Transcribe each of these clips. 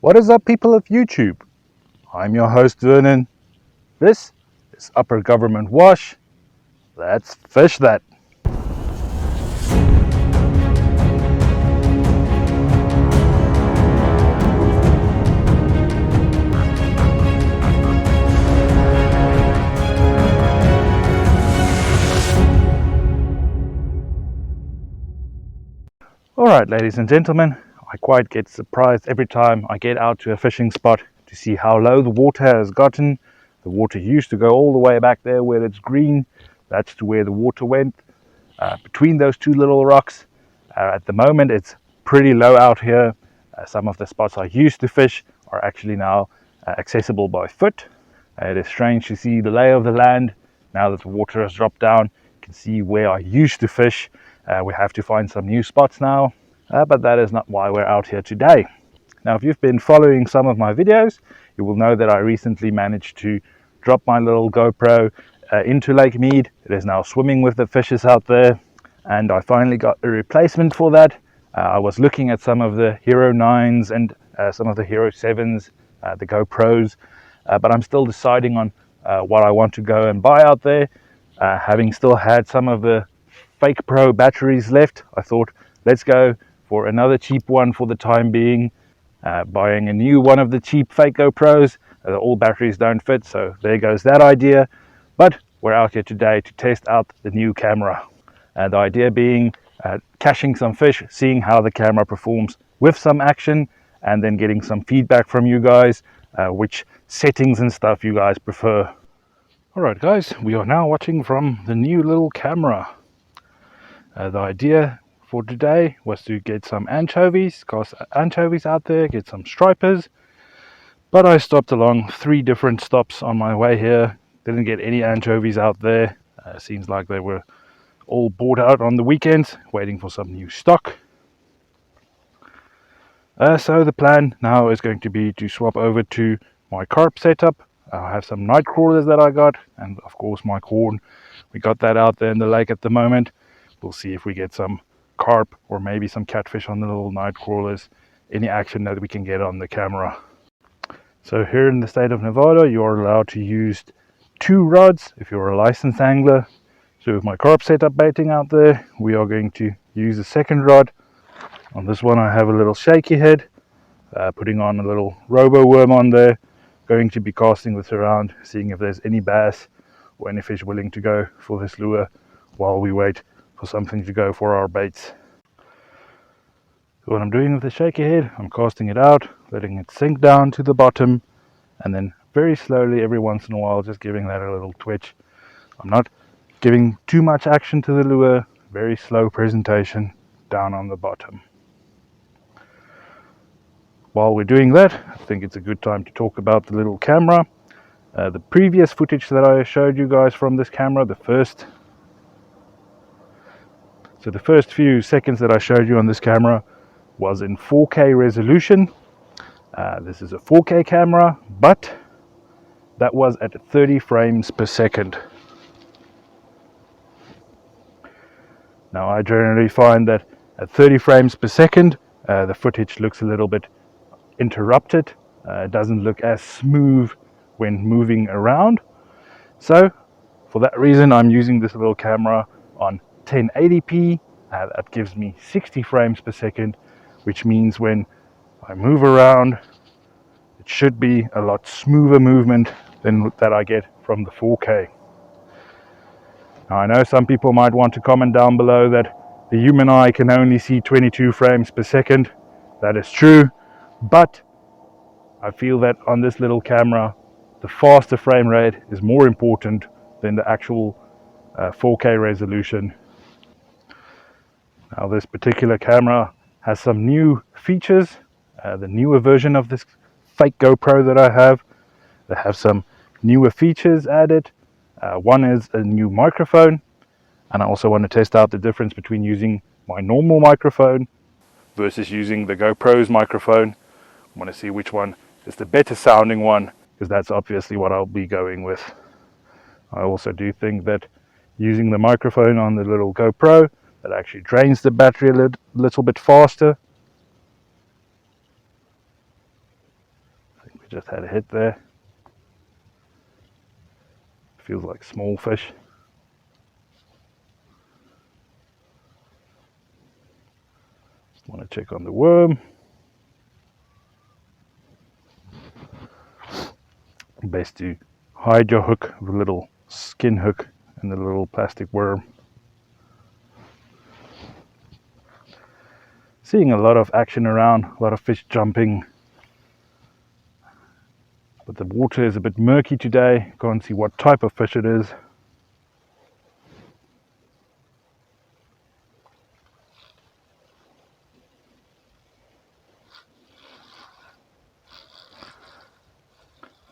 What is up, people of YouTube? I'm your host Vernon. This is Upper Government Wash. Let's fish that. Alright, ladies and gentlemen, I quite get surprised every time I get out to a fishing spot to see how low the water has gotten. The water used to go all the way back there where it's green. That's to where the water went, between those two little rocks. At the moment it's pretty low out here. Some of the spots I used to fish are actually now accessible by foot. It is strange to see the lay of the land now that the water has dropped down. You can see where I used to fish. We have to find some new spots now, but that is not why we're out here today. Now, if you've been following some of my videos, you will know that I recently managed to drop my little GoPro into Lake Mead. It is now swimming with the fishes out there, and I finally got a replacement for that. I was looking at some of the Hero 9s and some of the Hero 7s, the GoPros, but I'm still deciding on what I want to go and buy out there. Having still had some of the Fake Pro batteries left, I thought let's go for another cheap one for the time being. Buying a new one of the cheap fake GoPros. All batteries don't fit, so there goes that idea. But we're out here today to test out the new camera. The idea being catching some fish, seeing how the camera performs with some action, and then getting some feedback from you guys, which settings and stuff you guys prefer. Alright guys, we are now watching from the new little camera. The idea for today was to get some anchovies, cast anchovies out there, get some stripers, but I stopped along 3 different stops on my way here. Didn't get any anchovies out there. Seems like they were all bought out on the weekends, waiting for some new stock. So the plan now is going to be to swap over to my carp setup. I have some night crawlers that I got, and of course my corn. We got that out there in the lake at the moment. We'll see if we get some carp or maybe some catfish on the little night crawlers. Any action that we can get on the camera. So here in the state of Nevada, you are allowed to use 2 rods if you're a licensed angler. So with my carp setup baiting out there, we are going to use the 2nd rod. On this one I have a little shaky head, putting on a little robo worm on there. Going to be casting this around, seeing if there's any bass or any fish willing to go for this lure while we wait for something to go for our baits. So what I'm doing with the shaky head, I'm casting it out, letting it sink down to the bottom, and then very slowly every once in a while just giving that a little twitch. I'm not giving too much action to the lure, very slow presentation down on the bottom. While we're doing that, I think it's a good time to talk about the little camera. The previous footage that I showed you guys from this camera, the first few seconds that I showed you on this camera was in 4K resolution. This is a 4K camera, but that was at 30 frames per second. Now I generally find that at 30 frames per second, the footage looks a little bit interrupted. It doesn't look as smooth when moving around. So for that reason, I'm using this little camera on 1080p. That gives me 60 frames per second, which means when I move around, it should be a lot smoother movement than that I get from the 4K. Now, I know some people might want to comment down below that the human eye can only see 22 frames per second. That is true, but I feel that on this little camera, the faster frame rate is more important than the actual 4K resolution. Now this particular camera has some new features. The newer version of this fake GoPro that I have, they have some newer features added. One is a new microphone, and I also want to test out the difference between using my normal microphone versus using the GoPro's microphone. I want to see which one is the better sounding one, because that's obviously what I'll be going with. I also do think that using the microphone on the little GoPro, that actually drains the battery a little bit faster. just had a hit there. Feels like small fish. Just want to check on the worm. Best to hide your hook with a little skin hook and the little plastic worm. Seeing a lot of action around, a lot of fish jumping. But the water is a bit murky today. Can't see what type of fish it is.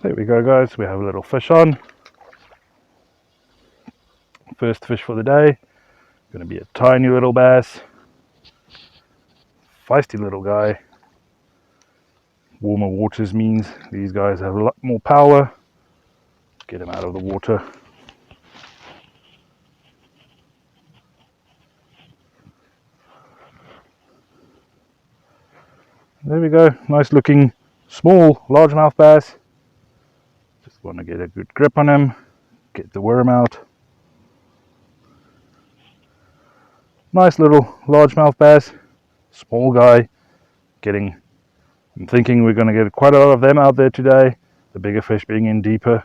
There we go, guys. We have a little fish on. First fish for the day. Going to be a tiny little bass. Feisty little guy. Warmer waters means these guys have a lot more power. Get him out of the water. There we go. Nice looking small largemouth bass. Just want to get a good grip on him. Get the worm out. Nice little largemouth bass. Small guy. I'm thinking we're going to get quite a lot of them out there today. The bigger fish being in deeper.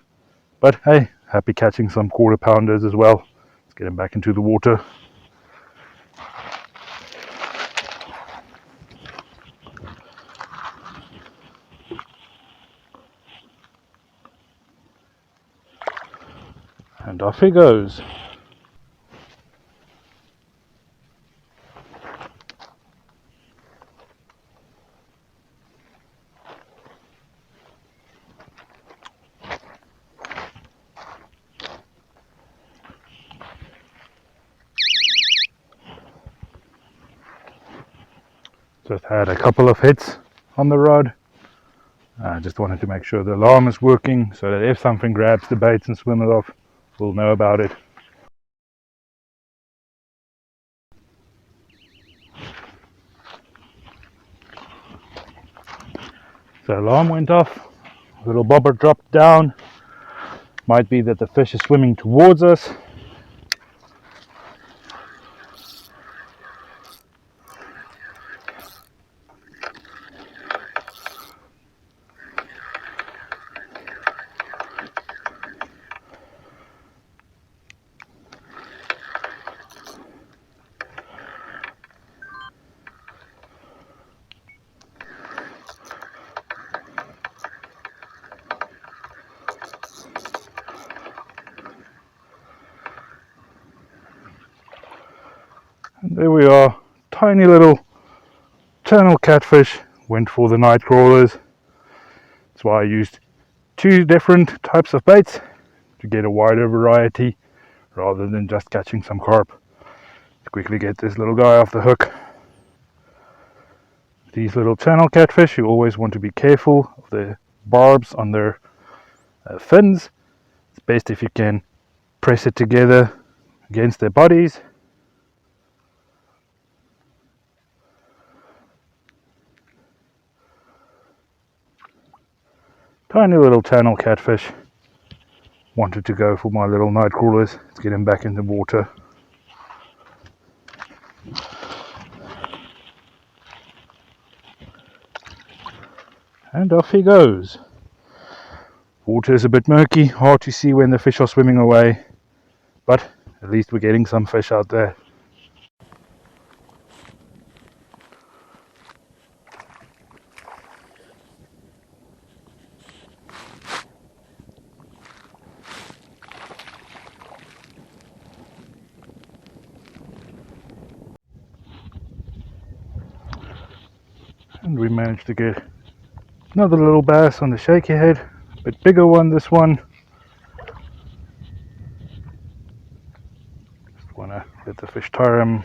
But hey, happy catching some quarter pounders as well. Let's get him back into the water. And off he goes. Just had a couple of hits on the rod. I just wanted to make sure the alarm is working so that if something grabs the bait and swims off, we'll know about it. The alarm went off, little bobber dropped down. Might be that the fish is swimming towards us. And there we are, tiny little channel catfish. Went for the night crawlers. That's why I used 2 different types of baits to get a wider variety rather than just catching some carp. Let's quickly get this little guy off the hook. These little channel catfish, you always want to be careful of the barbs on their fins. It's best if you can press it together against their bodies. Tiny little channel catfish. Wanted to go for my little night crawlers. Let's get him back in the water. And off he goes. Water is a bit murky, hard to see when the fish are swimming away, but at least we're getting some fish out there. And we managed to get another little bass on the shaky head, a bit bigger one this one. Just want to let the fish tire him.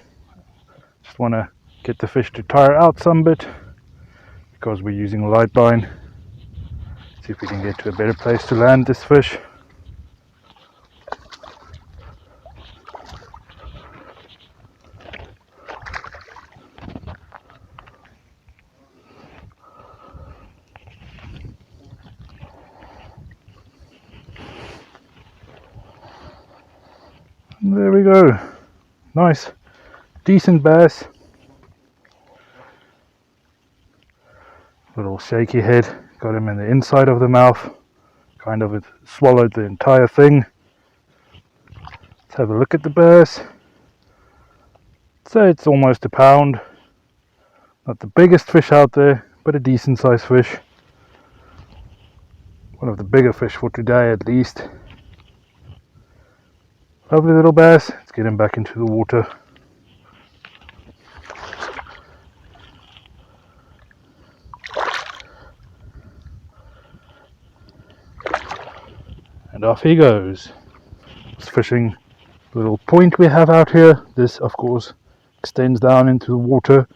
Just want to get the fish to tire out some bit because we're using a light line. See if we can get to a better place to land this fish. There we go. Nice, decent bass. Little shaky head. Got him in the inside of the mouth. Kind of it swallowed the entire thing. Let's have a look at the bass. So it's almost a pound. Not the biggest fish out there, but a decent sized fish. One of the bigger fish for today at least. Lovely little bass. Let's get him back into the water. And off he goes. Just fishing the little point we have out here. This of course extends down into the water.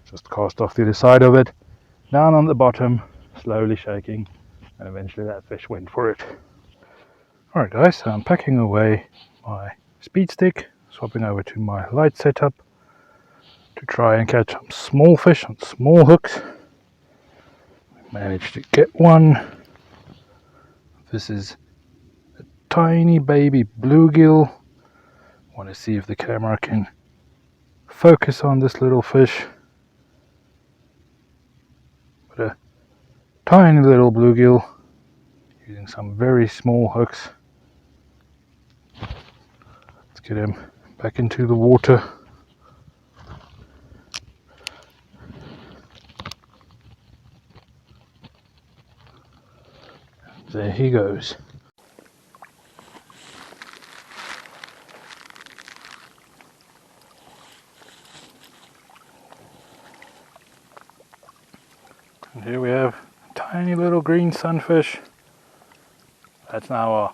Just cast off the other side of it. Down on the bottom, slowly shaking. And eventually that fish went for it. Alright guys, so I'm packing away my speed stick, swapping over to my light setup to try and catch some small fish on small hooks. Managed to get one. This is a tiny baby bluegill. Want to see if the camera can focus on this little fish. But a tiny little bluegill using some very small hooks. Let's get him back into the water. There he goes. And here we have a tiny little green sunfish. That's now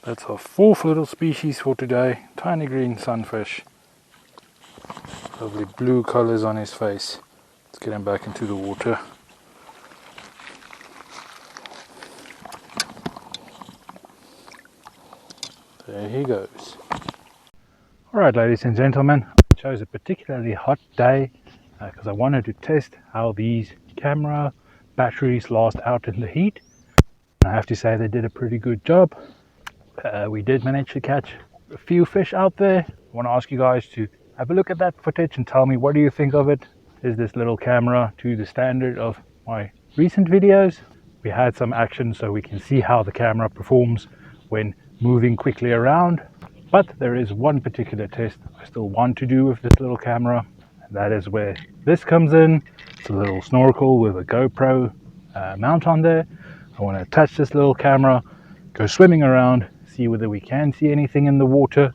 that's our fourth little species for today. Tiny green sunfish. Lovely blue colors on his face. Let's get him back into the water. There he goes. Alright ladies and gentlemen, I chose a particularly hot day because I wanted to test how these camera batteries last out in the heat. I have to say they did a pretty good job. We did manage to catch a few fish out there. I want to ask you guys to have a look at that footage and tell me what do you think of it. Is this little camera to the standard of my recent videos? We had some action so we can see how the camera performs when moving quickly around. But there is one particular test I still want to do with this little camera, and that is where this comes in. It's a little snorkel with a GoPro mount on there. I want to attach this little camera, go swimming around, see whether we can see anything in the water.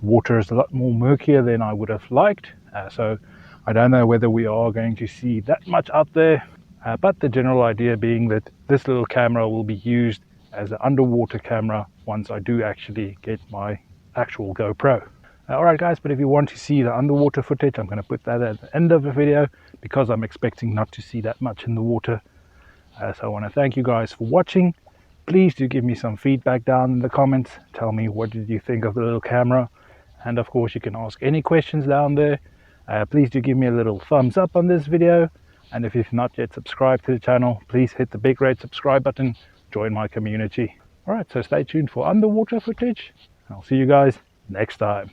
Water is a lot more murkier than I would have liked, so I don't know whether we are going to see that much out there. But the general idea being that this little camera will be used as an underwater camera once I do actually get my actual GoPro. Alright guys, but if you want to see the underwater footage, I'm going to put that at the end of the video because I'm expecting not to see that much in the water. So I want to thank you guys for watching. Please do give me some feedback down in the comments. Tell me what did you think of the little camera, and of course you can ask any questions down there. Please do give me a little thumbs up on this video, and if you've not yet subscribed to the channel, please hit the big red subscribe button. Join my community. Alright, so stay tuned for underwater footage. I'll see you guys next time.